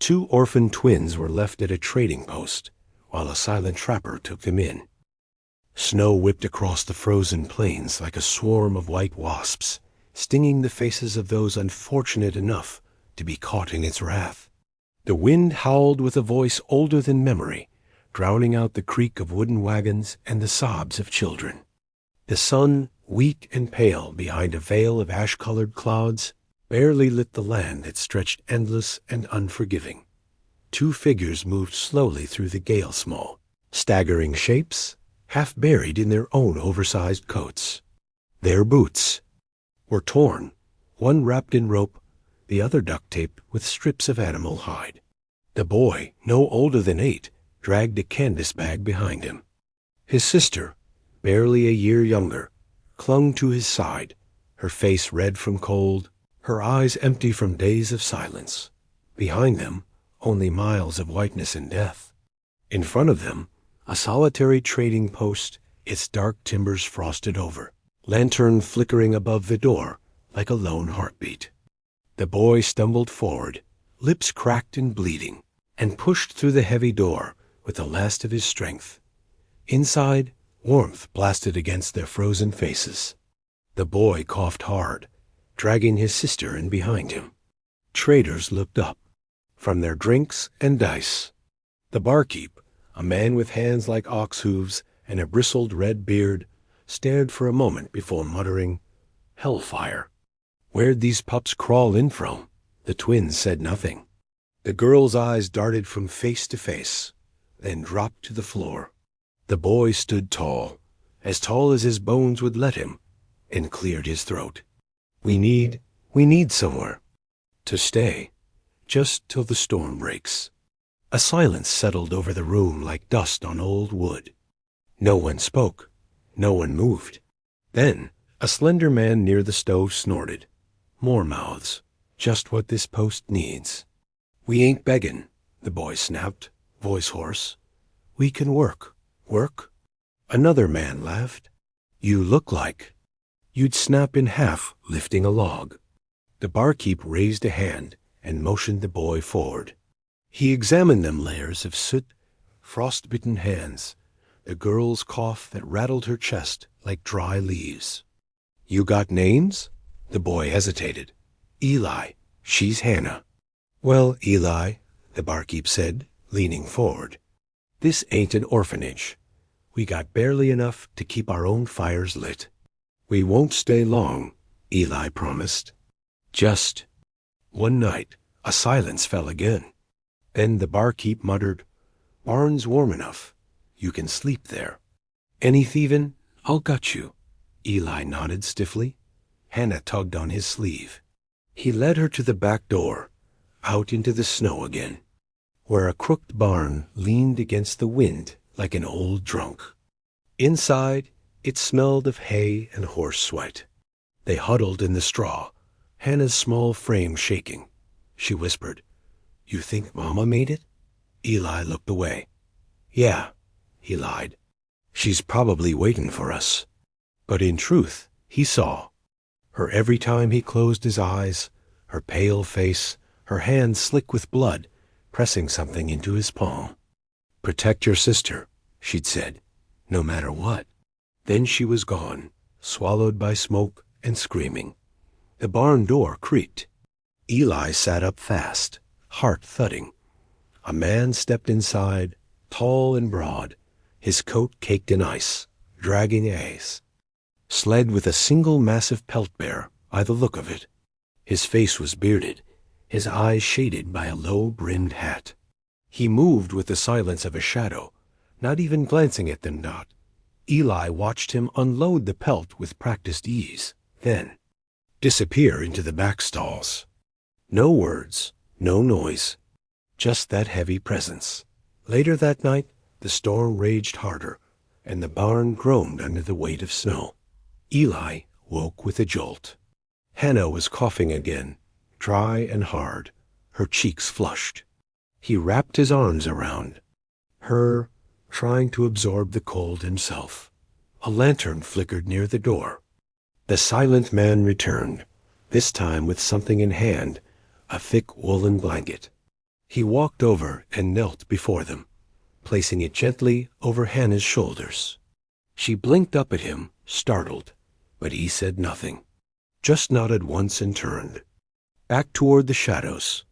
2 orphan twins were left at a trading post, while a silent trapper took them in. Snow whipped across the frozen plains like a swarm of white wasps, stinging the faces of those unfortunate enough to be caught in its wrath. The wind howled with a voice older than memory, drowning out the creak of wooden wagons and the sobs of children. The sun, weak and pale behind a veil of ash-colored clouds, barely lit the land that stretched endless and unforgiving. 2 figures moved slowly through the gale small, staggering shapes, half buried in their own oversized coats. Their boots were torn, one wrapped in rope, the other duct taped with strips of animal hide. The boy, no older than 8, dragged a canvas bag behind him. His sister, barely a year younger, clung to his side, her face red from cold, her eyes empty from days of silence. Behind them, only miles of whiteness and death. In front of them, a solitary trading post, its dark timbers frosted over, lantern flickering above the door like a lone heartbeat. The boy stumbled forward, lips cracked and bleeding, and pushed through the heavy door with the last of his strength. Inside, warmth blasted against their frozen faces. The boy coughed hard, dragging his sister in behind him. Traders looked up from their drinks and dice. The barkeep, a man with hands like ox hooves and a bristled red beard, stared for a moment before muttering, "Hellfire. Where'd these pups crawl in from?" The twins said nothing. The girl's eyes darted from face to face, then dropped to the floor. The boy stood tall as his bones would let him, and cleared his throat. We need somewhere to stay, just till the storm breaks." A silence settled over the room like dust on old wood. No one spoke. No one moved. Then a slender man near the stove snorted. More mouths. Just what this post needs. "We ain't beggin'," the boy snapped, voice hoarse. "We can work." "Work?" Another man laughed. "You look like you'd snap in half lifting a log." The barkeep raised a hand and motioned the boy forward. He examined them layers of soot, frost-bitten hands, the girl's cough that rattled her chest like dry leaves. "You got names?" The boy hesitated. "Eli. She's Hannah." "Well, Eli," the barkeep said, leaning forward, "this ain't an orphanage. We got barely enough to keep our own fires lit." "We won't stay long," Eli promised. "Just one night." A silence fell again. Then the barkeep muttered, "Barn's warm enough. You can sleep there." "Any thievin'? I'll gut you." Eli nodded stiffly. Hannah tugged on his sleeve. He led her to the back door, out into the snow again, where a crooked barn leaned against the wind like an old drunk. Inside, it smelled of hay and horse sweat. They huddled in the straw, Hannah's small frame shaking. She whispered, "You think Mama made it?" Eli looked away. "Yeah," he lied. "She's probably waiting for us." But in truth, he saw her every time he closed his eyes, her pale face, her hands slick with blood, pressing something into his palm. "Protect your sister," she'd said, "no matter what." Then she was gone, swallowed by smoke and screaming. The barn door creaked. Eli sat up fast, heart thudding. A man stepped inside, tall and broad, his coat caked in ice, dragging axe. Sled with a single massive pelt bear, by the look of it. His face was bearded, his eyes shaded by a low-brimmed hat. He moved with the silence of a shadow, not even glancing at them. Eli watched him unload the pelt with practiced ease, then disappear into the back stalls. No words, no noise, just that heavy presence. Later that night, the storm raged harder, and the barn groaned under the weight of snow. Eli woke with a jolt. Hannah was coughing again, dry and hard, her cheeks flushed. He wrapped his arms around her, trying to absorb the cold himself. A lantern flickered near the door. The silent man returned, this time with something in hand, a thick woolen blanket. He walked over and knelt before them, placing it gently over Hannah's shoulders. She blinked up at him, startled, but he said nothing, just nodded once and turned. Back toward the shadows.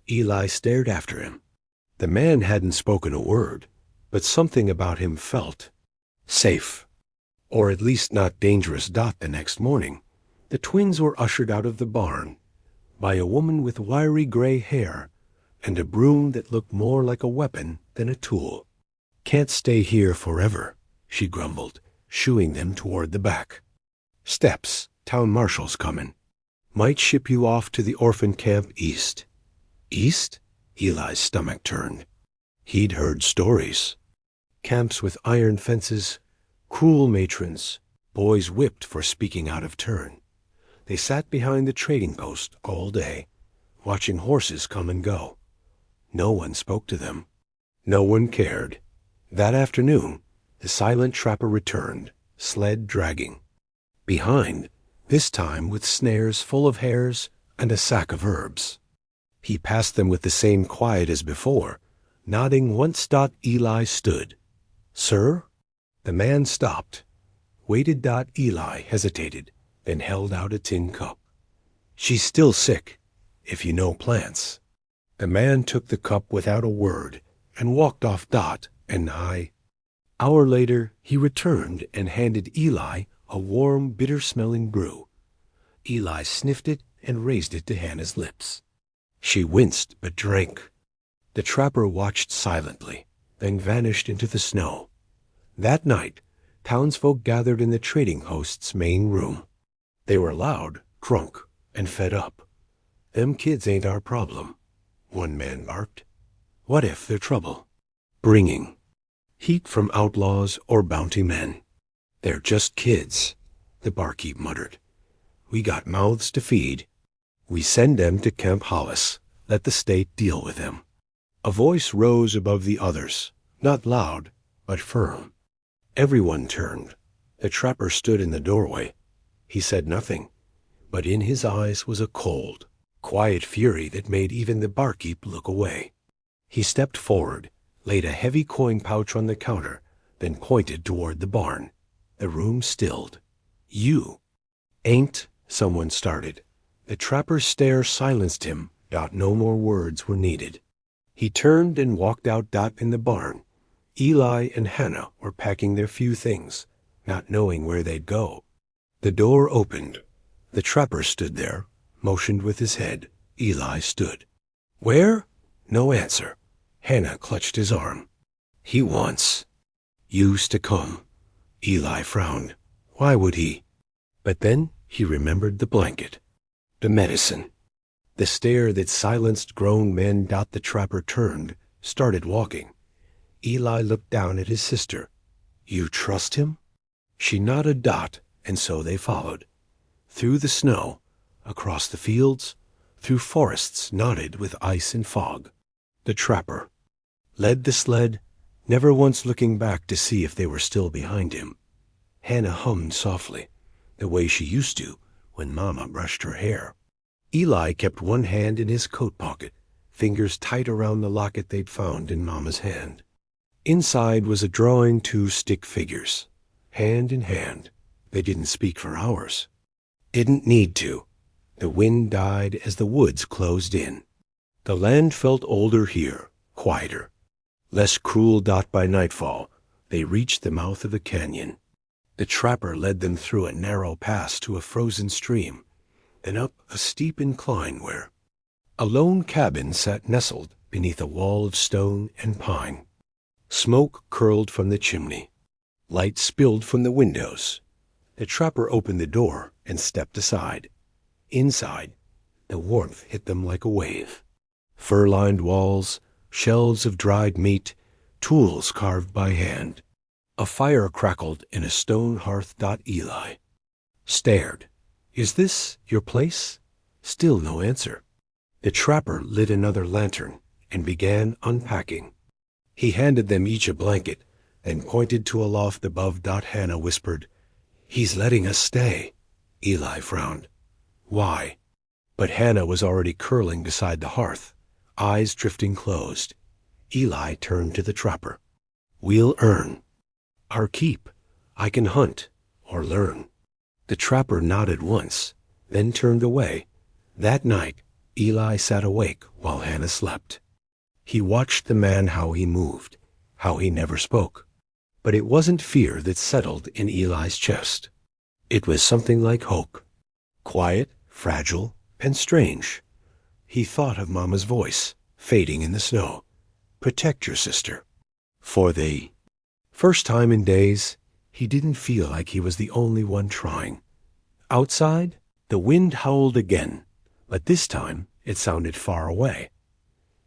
Eli stared after him. The man hadn't spoken a word, but something about him felt safe, or at least not dangerous. The next morning, the twins were ushered out of the barn by a woman with wiry gray hair and a broom that looked more like a weapon than a tool. "Can't stay here forever," she grumbled, shooing them toward the back. "Steps, town marshal's comin'. Might ship you off to the orphan camp east." East? Eli's stomach turned. He'd heard stories. Camps with iron fences, cruel matrons, boys whipped for speaking out of turn. They sat behind the trading post all day, watching horses come and go. No one spoke to them. No one cared. That afternoon, the silent trapper returned, sled dragging. Behind, this time with snares full of hares and a sack of herbs. He passed them with the same quiet as before, nodding once. Eli stood. "Sir?" The man stopped, waited. Eli hesitated, then held out a tin cup. "She's still sick, if you know plants." The man took the cup without a word and walked off. And hour later, he returned and handed Eli a warm, bitter-smelling brew. Eli sniffed it and raised it to Hannah's lips. She winced but drank. The trapper watched silently, then vanished into the snow. That night, townsfolk gathered in the trading post's main room. They were loud, drunk, and fed up. "Them kids ain't our problem," one man barked. "What if they're trouble? Bringing heat from outlaws or bounty men. They're just kids," the barkeep muttered. "We got mouths to feed. We send them to Camp Hollis. Let the state deal with them." A voice rose above the others, not loud, but firm. Everyone turned. The trapper stood in the doorway. He said nothing, but in his eyes was a cold, quiet fury that made even the barkeep look away. He stepped forward, laid a heavy coin pouch on the counter, then pointed toward the barn. The room stilled. "You ain't," someone started. The trapper's stare silenced him. No more words were needed. He turned and walked out. In the barn, Eli and Hannah were packing their few things, not knowing where they'd go. The door opened. The trapper stood there, motioned with his head. Eli stood. "Where?" No answer. Hannah clutched his arm. "He wants yous to come." Eli frowned. Why would he? But then he remembered the blanket, the medicine, the stare that silenced grown men. The trapper turned, started walking. Eli looked down at his sister. "You trust him?" She nodded. And so they followed. Through the snow, across the fields, through forests knotted with ice and fog. The trapper led the sled, never once looking back to see if they were still behind him. Hannah hummed softly, the way she used to when Mama brushed her hair. Eli kept one hand in his coat pocket, fingers tight around the locket they'd found in Mama's hand. Inside was a drawing, 2 stick figures, hand in hand. They didn't speak for hours. Didn't need to. The wind died as the woods closed in. The land felt older here, quieter, less cruel. By nightfall, they reached the mouth of the canyon. The trapper led them through a narrow pass to a frozen stream, and up a steep incline where a lone cabin sat nestled beneath a wall of stone and pine. Smoke curled from the chimney. Light spilled from the windows. The trapper opened the door and stepped aside. Inside, the warmth hit them like a wave. Fur-lined walls, shelves of dried meat, tools carved by hand. A fire crackled in a stone hearth. Eli stared. "Is this your place?" Still no answer. The trapper lit another lantern and began unpacking. He handed them each a blanket and pointed to a loft above. Hannah whispered, "He's letting us stay." Eli frowned. "Why?" But Hannah was already curling beside the hearth, Eyes drifting closed, Eli turned to the trapper. "We'll earn our keep. I can hunt or learn." The trapper nodded once, then turned away. That night, Eli sat awake while Hannah slept. He watched the man, how he moved, how he never spoke. But it wasn't fear that settled in Eli's chest. It was something like hope. Quiet, fragile, and strange. He thought of Mama's voice, fading in the snow. "Protect your sister." For the first time in days, he didn't feel like he was the only one trying. Outside, the wind howled again, but this time it sounded far away.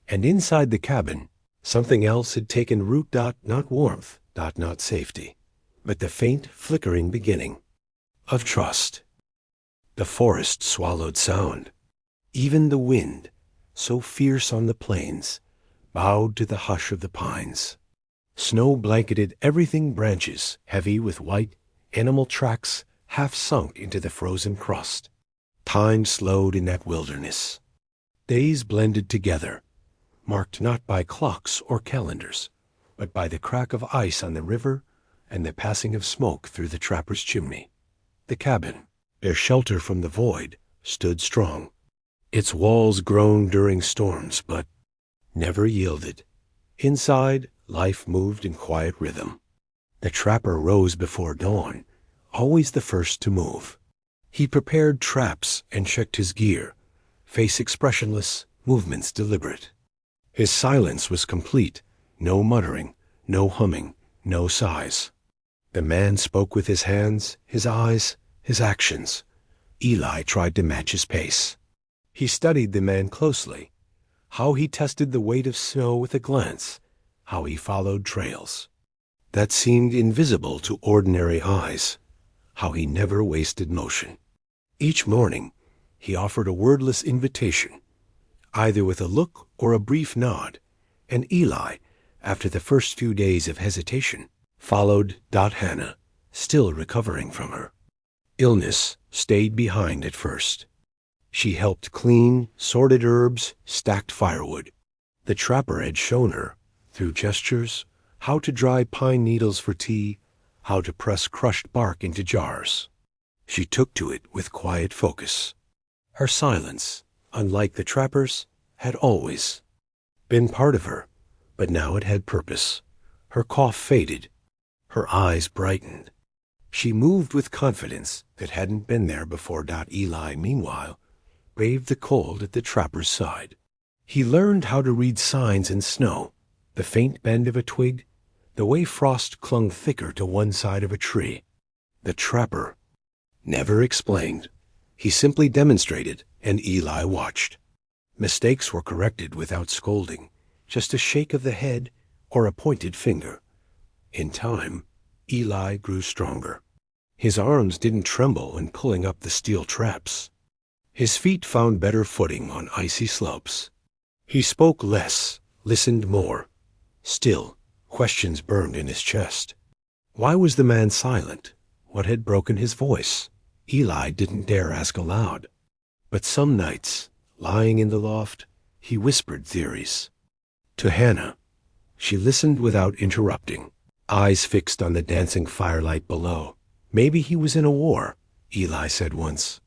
And inside the cabin, something else had taken root. Not warmth, not safety, but the faint, flickering beginning of trust. The forest swallowed sound. Even the wind, so fierce on the plains, bowed to the hush of the pines. Snow blanketed everything, branches heavy with white, animal tracks half sunk into the frozen crust. Time slowed in that wilderness. Days blended together, marked not by clocks or calendars, but by the crack of ice on the river and the passing of smoke through the trapper's chimney. The cabin, their shelter from the void, stood strong. Its walls groaned during storms, but never yielded. Inside, life moved in quiet rhythm. The trapper rose before dawn, always the first to move. He prepared traps and checked his gear, face expressionless, movements deliberate. His silence was complete, no muttering, no humming, no sighs. The man spoke with his hands, his eyes, his actions. Eli tried to match his pace. He studied the man closely, how he tested the weight of snow with a glance, how he followed trails that seemed invisible to ordinary eyes, how he never wasted motion. Each morning, he offered a wordless invitation, either with a look or a brief nod, and Eli, after the first few days of hesitation, followed. Hannah, still recovering from her illness, stayed behind at first. She helped clean, sorted herbs, stacked firewood. The trapper had shown her, through gestures, how to dry pine needles for tea, how to press crushed bark into jars. She took to it with quiet focus. Her silence, unlike the trapper's, had always been part of her, but now it had purpose. Her cough faded. Her eyes brightened. She moved with confidence that hadn't been there before. Eli, meanwhile, braved the cold at the trapper's side. He learned how to read signs in snow, the faint bend of a twig, the way frost clung thicker to one side of a tree. The trapper never explained. He simply demonstrated, and Eli watched. Mistakes were corrected without scolding, just a shake of the head or a pointed finger. In time, Eli grew stronger. His arms didn't tremble when pulling up the steel traps. His feet found better footing on icy slopes. He spoke less, listened more. Still, questions burned in his chest. Why was the man silent? What had broken his voice? Eli didn't dare ask aloud. But some nights, lying in the loft, he whispered theories. To Hannah, she listened without interrupting, eyes fixed on the dancing firelight below. "Maybe he was in a war," Eli said once.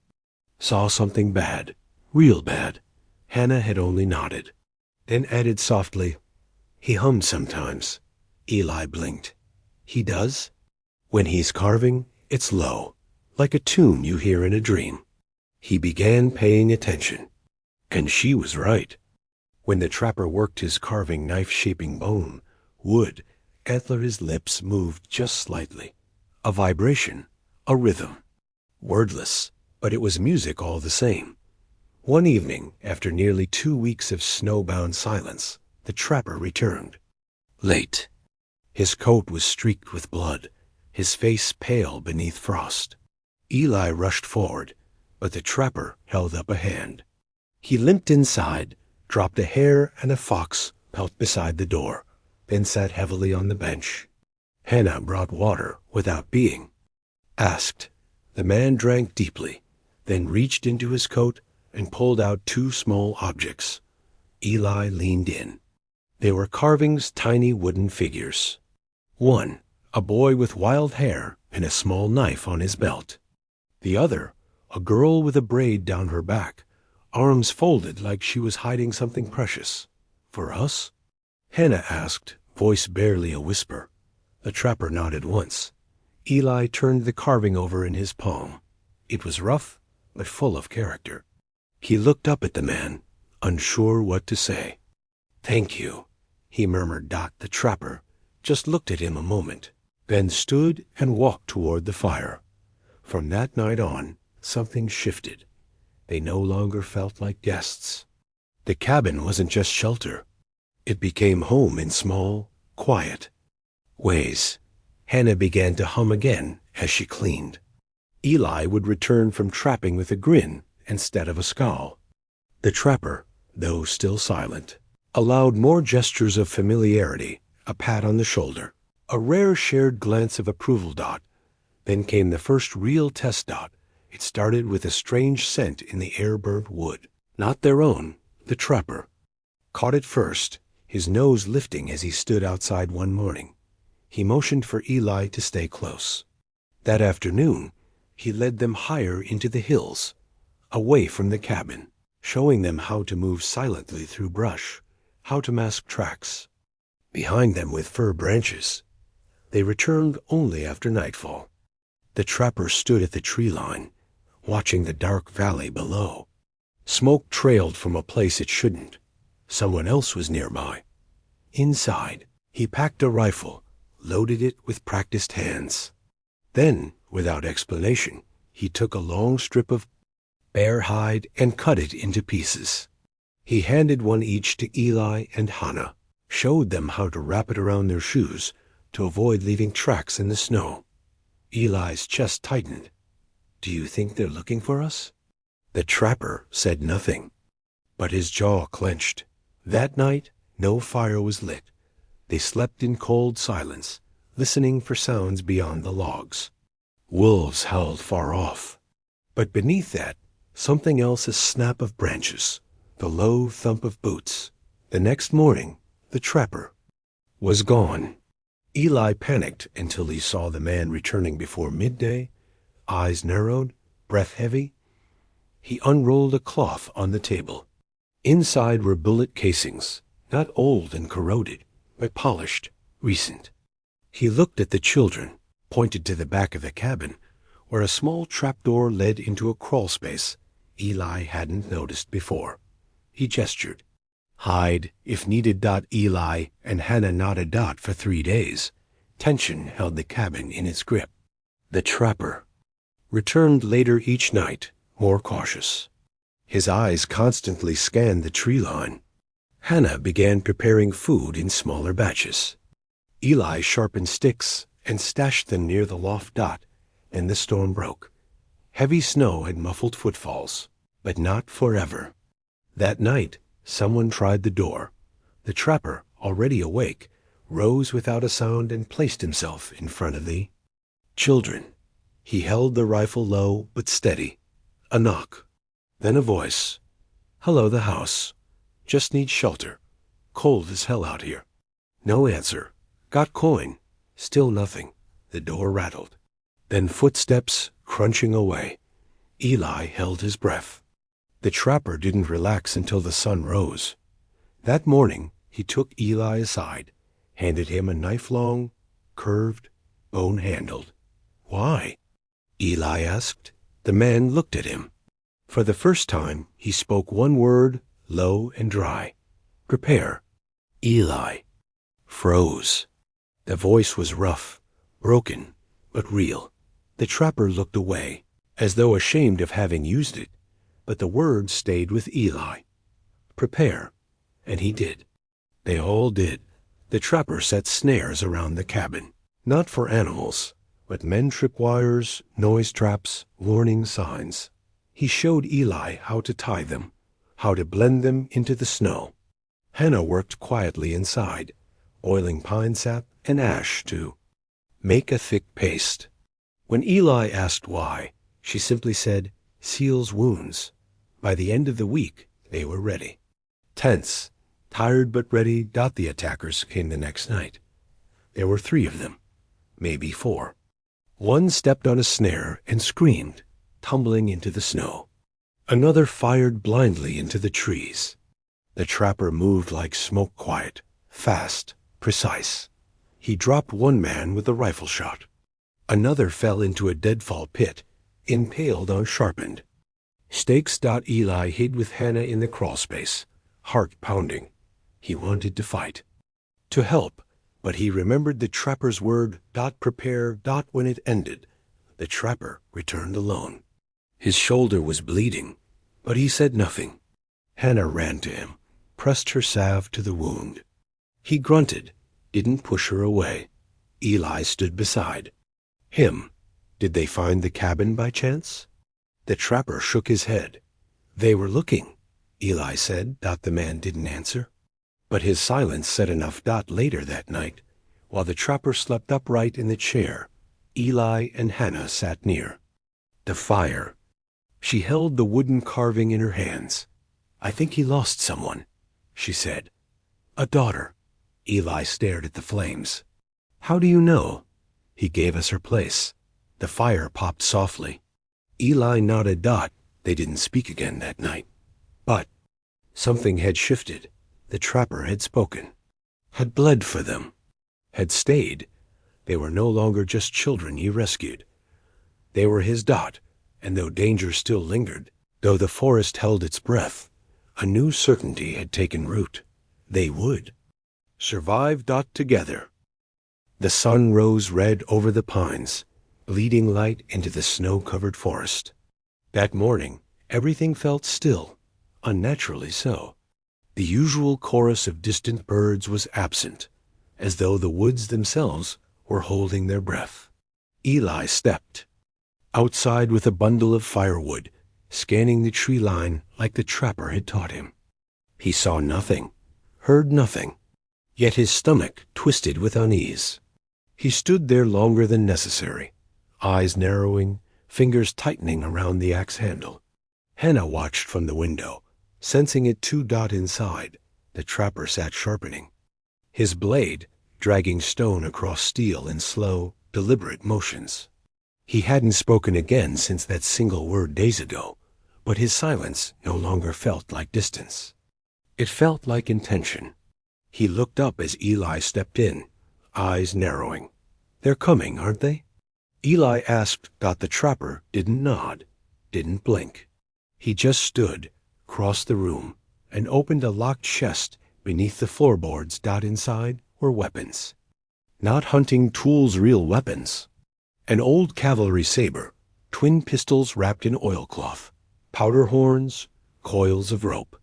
"Saw something bad, real bad." Hannah had only nodded, then added softly, "He hummed sometimes." Eli blinked. "He does?" "When he's carving, it's low, like a tune you hear in a dream." He began paying attention, and she was right. When the trapper worked his carving knife-shaping bone, wood, antler, his lips moved just slightly. A vibration, a rhythm. Wordless, but it was music all the same. One evening, after nearly 2 weeks of snowbound silence, the trapper returned. Late. His coat was streaked with blood, his face pale beneath frost. Eli rushed forward, but the trapper held up a hand. He limped inside, dropped a hare and a fox pelt beside the door, then sat heavily on the bench. Hannah brought water without being asked. The man drank deeply, then reached into his coat and pulled out 2 small objects, Eli leaned in. They were carvings, tiny wooden figures. One, a boy with wild hair and a small knife on his belt. The other, a girl with a braid down her back, arms folded like she was hiding something precious. For us? Hannah asked, voice barely a whisper. The trapper nodded once. Eli turned the carving over in his palm. It was rough, but full of character. He looked up at the man, unsure what to say. "Thank you," he murmured. The trapper just looked at him a moment, then stood and walked toward the fire. From that night on, something shifted. They no longer felt like guests. The cabin wasn't just shelter. It became home in small, quiet ways. Hannah began to hum again as she cleaned. Eli would return from trapping with a grin instead of a scowl. The trapper, though still silent, allowed more gestures of familiarity, a pat on the shoulder, a rare shared glance of approval. Then came the first real test. It started with a strange scent in the air-burnt wood. Not their own, the trapper caught it first, his nose lifting as he stood outside one morning. He motioned for Eli to stay close. That afternoon, he led them higher into the hills, away from the cabin, showing them how to move silently through brush, how to mask tracks. Behind them with fir branches, they returned only after nightfall. The trapper stood at the tree line, watching the dark valley below. Smoke trailed from a place it shouldn't. Someone else was nearby. Inside, he packed a rifle, loaded it with practiced hands. Then, without explanation, he took a long strip of bear hide and cut it into pieces. He handed one each to Eli and Hannah, showed them how to wrap it around their shoes to avoid leaving tracks in the snow. Eli's chest tightened. "Do you think they're looking for us?" The trapper said nothing, but his jaw clenched. That night, no fire was lit. They slept in cold silence, listening for sounds beyond the logs. Wolves howled far off. But beneath that, something else, a snap of branches, the low thump of boots. The next morning, the trapper was gone. Eli panicked until he saw the man returning before midday, eyes narrowed, breath heavy. He unrolled a cloth on the table. Inside were bullet casings, not old and corroded, but polished, recent. He looked at the children, pointed to the back of the cabin, where a small trapdoor led into a crawl space Eli hadn't noticed before. He gestured. "Hide, if needed." Eli and Hannah nodded. For 3 days, tension held the cabin in its grip. The trapper returned later each night, more cautious. His eyes constantly scanned the tree line. Hannah began preparing food in smaller batches. Eli sharpened sticks and stashed them near the loft. And the storm broke. Heavy snow had muffled footfalls, but not forever. That night, someone tried the door. The trapper, already awake, rose without a sound and placed himself in front of the children. He held the rifle low but steady. A knock. Then a voice. "Hello, the house. Just need shelter. Cold as hell out here." No answer. "Got coin." Still nothing. The door rattled. Then footsteps crunching away. Eli held his breath. The trapper didn't relax until the sun rose. That morning, he took Eli aside, handed him a knife-long, curved, bone-handled. "Why?" Eli asked. The man looked at him. For the first time, he spoke one word, low and dry. "Prepare." Eli froze. The voice was rough, broken, but real. The trapper looked away, as though ashamed of having used it, but the words stayed with Eli. "Prepare." And he did. They all did. The trapper set snares around the cabin, not for animals, but men tripwires, noise traps, warning signs. He showed Eli how to tie them, how to blend them into the snow. Hannah worked quietly inside, oiling pine sap and ash to make a thick paste. When Eli asked why, she simply said, "Seal's wounds." By the end of the week, they were ready. Tense, tired but ready, the attackers came the next night. There were 3 of them, maybe 4. One stepped on a snare and screamed, tumbling into the snow. Another fired blindly into the trees. The trapper moved like smoke, quiet, fast, precise. He dropped one man with a rifle shot. Another fell into a deadfall pit, impaled on sharpened. Stakes. Eli hid with Hannah in the crawlspace, heart pounding. He wanted to fight, to help, but he remembered the trapper's word, prepare. When it ended, the trapper returned alone. His shoulder was bleeding, but he said nothing. Hannah ran to him, pressed her salve to the wound. He grunted, didn't push her away. Eli stood beside him. Did they find the cabin by chance? The trapper shook his head. They were looking, Eli said. The man didn't answer. But his silence said enough. Later that night, while the trapper slept upright in the chair, Eli and Hannah sat near the fire. She held the wooden carving in her hands. I think he lost someone, she said. A daughter. Eli stared at the flames. How do you know? He gave us her place. The fire popped softly. Eli nodded. They didn't speak again that night. But something had shifted. The trapper had spoken, had bled for them, had stayed. They were no longer just children he rescued. They were his. And though danger still lingered, though the forest held its breath, a new certainty had taken root. They would survive. Together. The sun rose red over the pines, bleeding light into the snow-covered forest. That morning, everything felt still, unnaturally so. The usual chorus of distant birds was absent, as though the woods themselves were holding their breath. Eli stepped outside with a bundle of firewood, scanning the tree line like the trapper had taught him. He saw nothing, heard nothing, yet his stomach twisted with unease. He stood there longer than necessary, eyes narrowing, fingers tightening around the axe handle. Hannah watched from the window, sensing it too. Inside, the trapper sat sharpening his blade, dragging stone across steel in slow, deliberate motions. He hadn't spoken again since that single word days ago, but his silence no longer felt like distance. It felt like intention. He looked up as Eli stepped in, eyes narrowing. They're coming, aren't they? Eli asked. The trapper didn't nod, didn't blink. He just stood, crossed the room, and opened a locked chest beneath the floorboards. Inside were weapons. Not hunting tools, real weapons. An old cavalry saber, twin pistols wrapped in oilcloth, powder horns, coils of rope.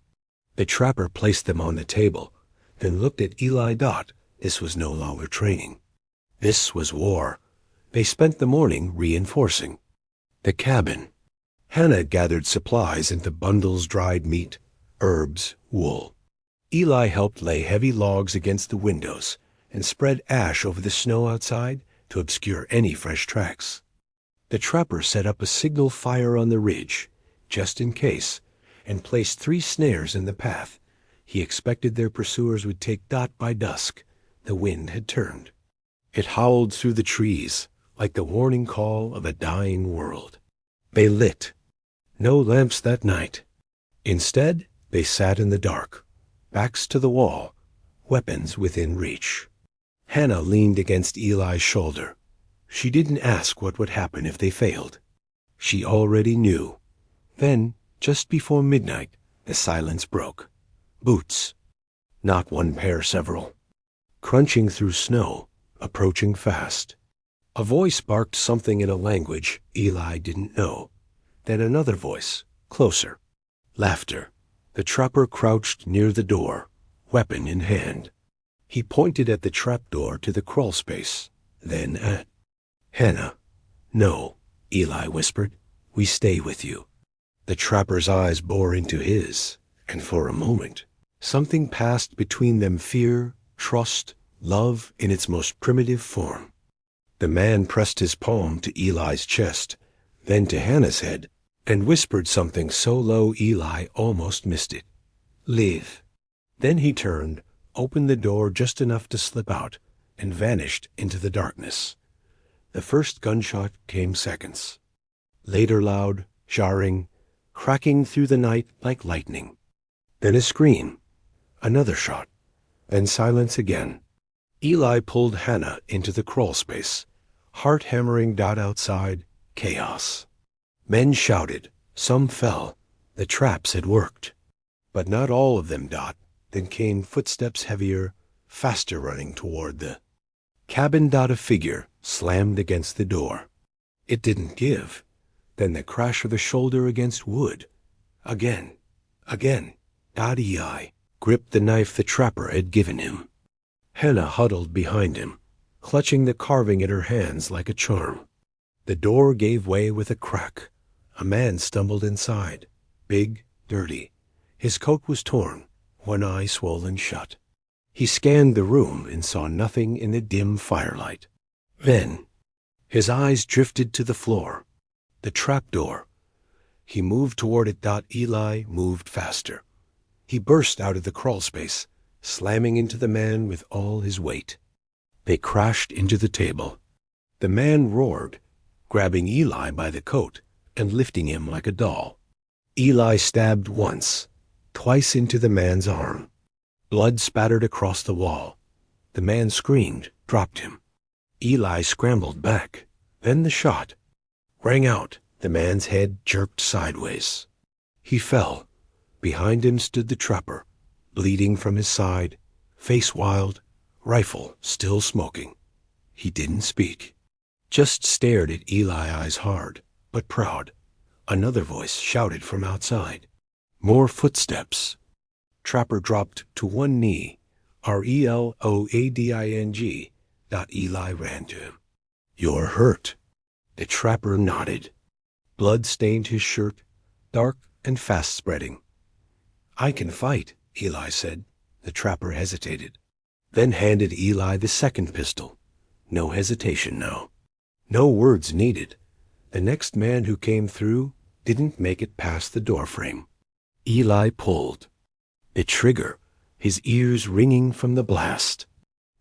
The trapper placed them on the table, then looked at Eli. This was no longer training. This was war. They spent the morning reinforcing the cabin. Hannah gathered supplies into bundles: dried meat, herbs, wool. Eli helped lay heavy logs against the windows and spread ash over the snow outside to obscure any fresh tracks. The trapper set up a signal fire on the ridge, just in case, and placed 3 snares in the path. He expected their pursuers would take. By dusk, the wind had turned. It howled through the trees like the warning call of a dying world. They lit. No lamps that night. Instead, they sat in the dark, backs to the wall, weapons within reach. Hannah leaned against Eli's shoulder. She didn't ask what would happen if they failed. She already knew. Then, just before midnight, the silence broke. Boots. Not one pair, several. Crunching through snow, approaching fast. A voice barked something in a language Eli didn't know. Then another voice, closer. Laughter. The trapper crouched near the door, weapon in hand. He pointed at the trapdoor to the crawlspace, then at Hannah. No, Eli whispered. We stay with you. The trapper's eyes bore into his, and for a moment, something passed between them: fear, trust, love in its most primitive form. The man pressed his palm to Eli's chest, then to Hannah's head, and whispered something so low Eli almost missed it. Live. Then he turned, opened the door just enough to slip out, and vanished into the darkness. The first gunshot came seconds. Later loud, jarring, cracking through the night like lightning. Then a scream, another shot, and silence again. Eli pulled Hannah into the crawl space, heart hammering. Outside, chaos. Men shouted, some fell. The traps had worked. But not all of them. Then came footsteps, heavier, faster, running toward the cabin. A figure slammed against the door. It didn't give. Then the crash of the shoulder against wood. Again. Eli gripped the knife the trapper had given him. Hannah huddled behind him, clutching the carving in her hands like a charm. The door gave way with a crack. A man stumbled inside, big, dirty. His coat was torn, one eye swollen shut. He scanned the room and saw nothing in the dim firelight. Then his eyes drifted to the floor, the trapdoor. He moved toward it. Eli moved faster. He burst out of the crawl space, slamming into the man with all his weight. They crashed into the table. The man roared, grabbing Eli by the coat and lifting him like a doll. Eli stabbed once, twice into the man's arm. Blood spattered across the wall. The man screamed, dropped him. Eli scrambled back. Then the shot rang out. The man's head jerked sideways. He fell. Behind him stood the trapper, bleeding from his side, face wild, rifle still smoking. He didn't speak, just stared at Eli, eyes hard, but proud. Another voice shouted from outside. More footsteps. Trapper dropped to one knee. Reloading. Eli ran to him. You're hurt. The trapper nodded. Blood stained his shirt, dark and fast spreading. I can fight, Eli said. The trapper hesitated, then handed Eli the second pistol. No hesitation now. No words needed. The next man who came through didn't make it past the doorframe. Eli pulled. The trigger, his ears ringing from the blast.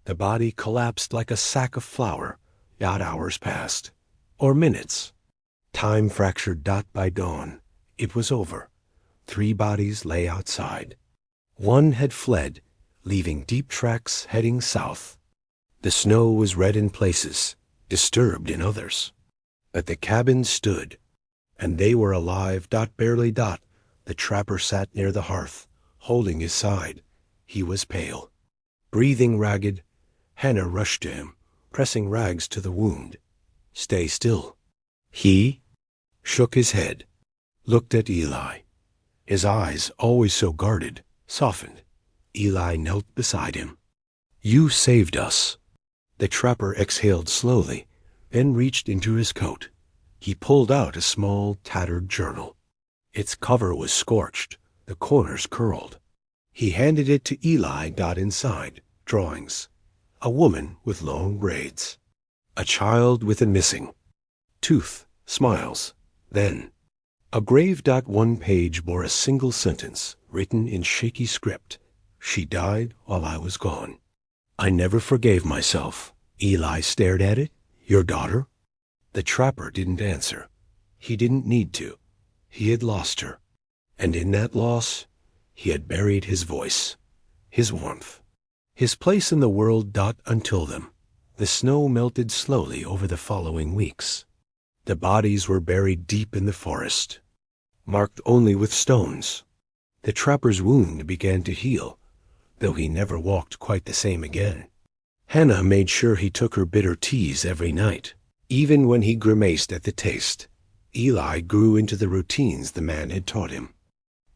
The body collapsed like a sack of flour. Hours passed, or minutes. Time fractured. By dawn, it was over. 3 bodies lay outside. One had fled, leaving deep tracks heading south. The snow was red in places, disturbed in others. But the cabin stood, and they were alive. Barely. The trapper sat near the hearth, holding his side. He was pale, breathing ragged. Hannah rushed to him, pressing rags to the wound. Stay still. He shook his head, looked at Eli. His eyes, always so guarded, softened. Eli knelt beside him. You saved us. The trapper exhaled slowly, then reached into his coat. He pulled out a small, tattered journal. Its cover was scorched, the corners curled. He handed it to Eli. Inside, drawings. A woman with long braids. A child with a missing tooth, smiles. Then a grave. One page bore a single sentence, written in shaky script. She died while I was gone. I never forgave myself. Eli stared at it. Your daughter? The trapper didn't answer. He didn't need to. He had lost her. And in that loss, he had buried his voice, his warmth, his place in the world. Until them. The snow melted slowly over the following weeks. The bodies were buried deep in the forest, marked only with stones. The trapper's wound began to heal, though he never walked quite the same again. Hannah made sure he took her bitter teas every night, even when he grimaced at the taste. Eli grew into the routines the man had taught him.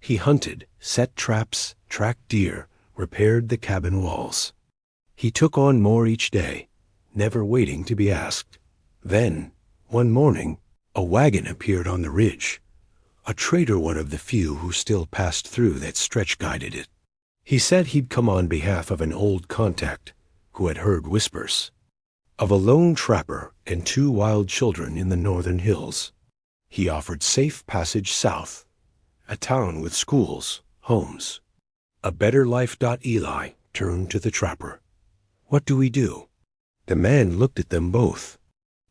He hunted, set traps, tracked deer, repaired the cabin walls. He took on more each day, never waiting to be asked. Then, one morning, a wagon appeared on the ridge. A trader, one of the few who still passed through that stretch, guided it. He said he'd come on behalf of an old contact who had heard whispers of a lone trapper and 2 wild children in the northern hills. He offered safe passage south, a town with schools, homes, A better life. Eli turned to the trapper. What do we do? The man looked at them both,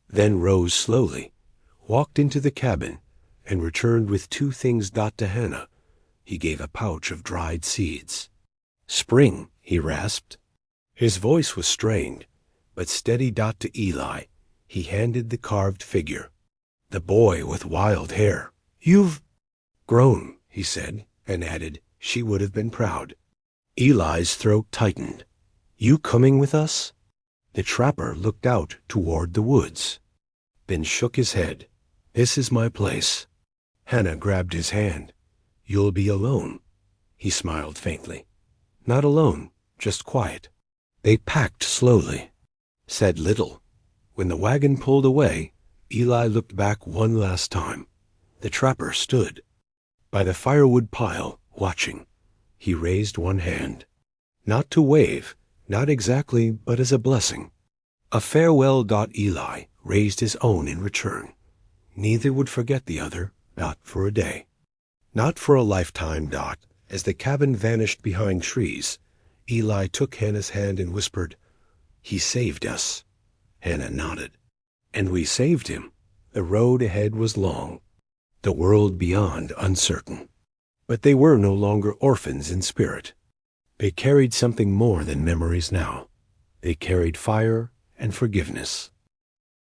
then rose slowly, walked into the cabin, and returned with two things. To Hannah, he gave a pouch of dried seeds. Spring, he rasped. His voice was strained, but steady. To Eli, he handed the carved figure. The boy with wild hair. You've grown, he said, and added, she would have been proud. Eli's throat tightened. You coming with us? The trapper looked out toward the woods, then shook his head. This is my place. Hannah grabbed his hand. You'll be alone. He smiled faintly. Not alone, just quiet. They packed slowly, said little. When the wagon pulled away, Eli looked back one last time. The trapper stood by the firewood pile, watching. He raised one hand. Not to wave, not exactly, but as a blessing. A farewell. Eli raised his own in return. Neither would forget the other, not for a day. Not for a lifetime. As the cabin vanished behind trees, Eli took Hannah's hand and whispered, He saved us. Hannah nodded. And we saved him. The road ahead was long, the world beyond uncertain. But they were no longer orphans in spirit. They carried something more than memories now. They carried fire and forgiveness.